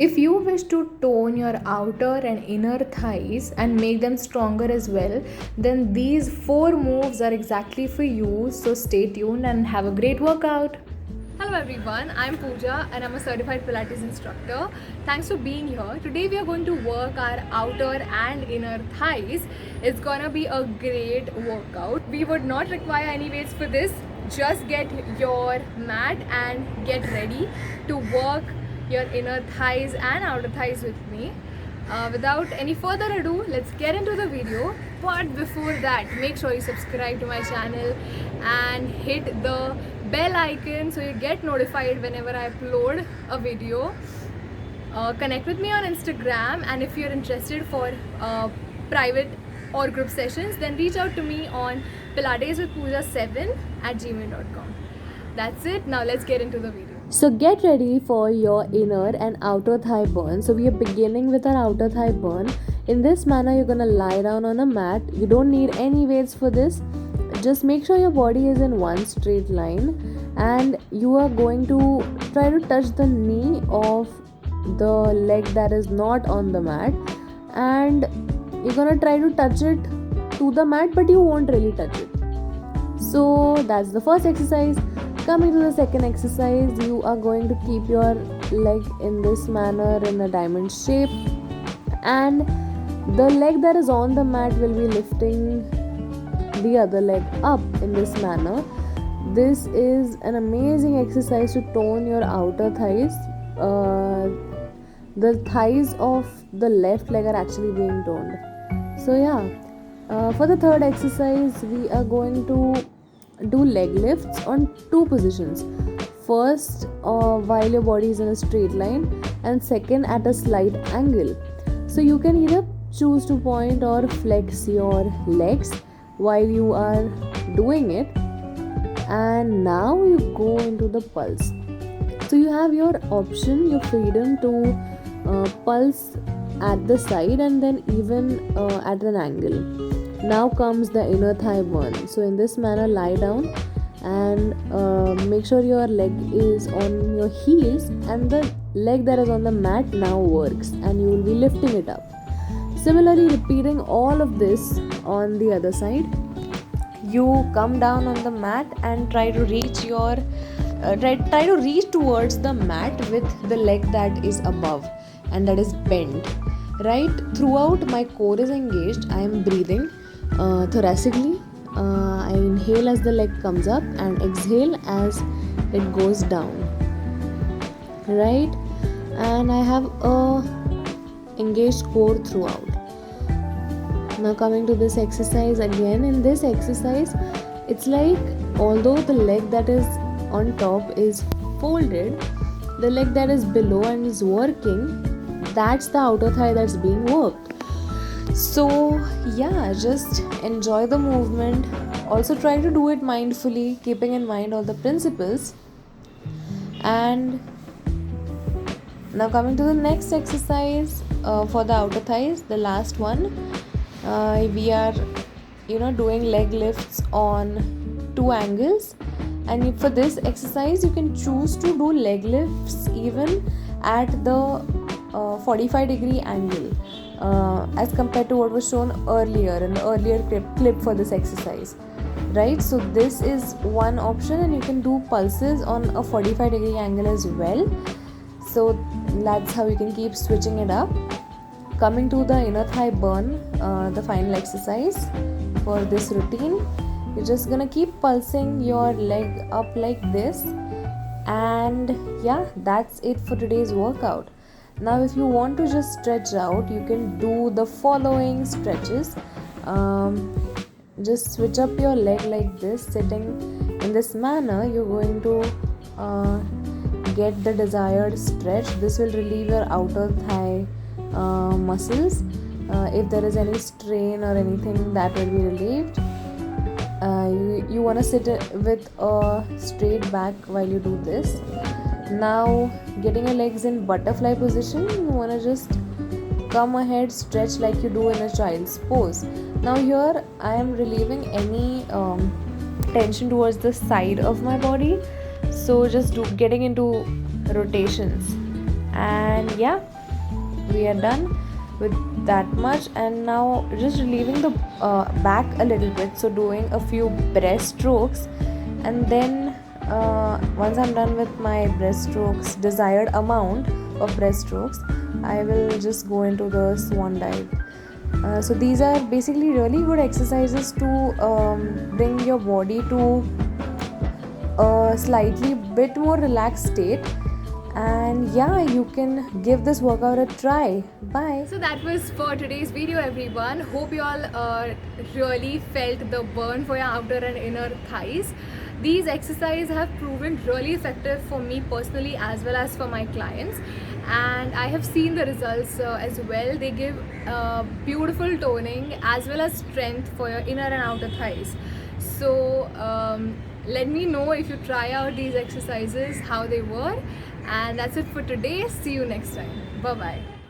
If you wish to tone your outer and inner thighs and make them stronger as well, then these 4 moves are exactly for you. So stay tuned and have a great workout. Hello everyone, I'm Pooja and I'm a certified Pilates instructor. Thanks for being here. Today we are going to work our outer and inner thighs. It's gonna be a great workout. We would not require any weights for this. Just get your mat and get ready to work your inner thighs and outer thighs with me. Without any further ado, let's get into the video. But before that, make sure you subscribe to my channel and hit the bell icon so you get notified whenever I upload a video. Connect with me on Instagram, and if you're interested for private or group sessions, then reach out to me on pilateswithpooja7@gmail.com. That's it. Now let's get into the video. So get ready for your inner and outer thigh burn. So we are beginning with our outer thigh burn. In this manner, you're gonna lie down on a mat. You don't need any weights for this. Just make sure your body is in one straight line, and you are going to try to touch the knee of the leg that is not on the mat, and you're gonna try to touch it to the mat, but you won't really touch it. So that's the first exercise. Coming to the second exercise, you are going to keep your leg in this manner in a diamond shape, and the leg that is on the mat will be lifting the other leg up in this manner. This is an amazing exercise to tone your outer thighs. The thighs of the left leg are actually being toned. So for the third exercise, we are going to do leg lifts on 2 positions. First, while your body is in a straight line, and second at a slight angle. So you can either choose to point or flex your legs while you are doing it. And now you go into the pulse. So you have your option, your freedom to pulse at the side and then even at an angle. Now comes the inner thigh burn. So in this manner, lie down and make sure your leg is on your heels, and the leg that is on the mat now works, and you will be lifting it up. Similarly, repeating all of this on the other side. You come down on the mat and try to reach towards the mat with the leg that is above and that is bent. Right throughout, my core is engaged. I am breathing thoracically. I inhale as the leg comes up and exhale as it goes down. Right, and I have a engaged core throughout. Now coming to this exercise again. In this exercise, it's like although the leg that is on top is folded, the leg that is below and is working, that's the outer thigh that's being worked. So just enjoy the movement. Also try to do it mindfully, keeping in mind all the principles. And now coming to the next exercise for the outer thighs, the last one. We are doing leg lifts on 2 angles, and for this exercise you can choose to do leg lifts even at the 45-degree angle as compared to what was shown earlier in the earlier clip for this exercise. Right, so this is one option, and you can do pulses on a 45-degree angle as well. So that's how you can keep switching it up. Coming to the inner thigh burn, the final exercise for this routine, you're just gonna keep pulsing your leg up like this, and that's it for today's workout. Now if you want to just stretch out, you can do the following stretches. Just switch up your leg like this. Sitting in this manner, you're going to get the desired stretch. This will relieve your outer thigh muscles. If there is any strain or anything, that will be relieved. You want to sit with a straight back while you do this. Now getting your legs in butterfly position, you want to just come ahead, stretch like you do in a child's pose. Now here I am relieving any tension towards the side of my body, so just getting into rotations. And we are done with that much. And now just relieving the back a little bit, so doing a few breast strokes, and then once I'm done with my breaststrokes, desired amount of breaststrokes, I will just go into the swan dive. So these are basically really good exercises to bring your body to a slightly bit more relaxed state. And yeah, you can give this workout a try. Bye. So that was for today's video, everyone. Hope you all really felt the burn for your outer and inner thighs. These exercises have proven really effective for me personally as well as for my clients, and I have seen the results as well. They give beautiful toning as well as strength for your inner and outer thighs. So let me know if you try out these exercises how they were. And that's it for today. See you next time. Bye bye.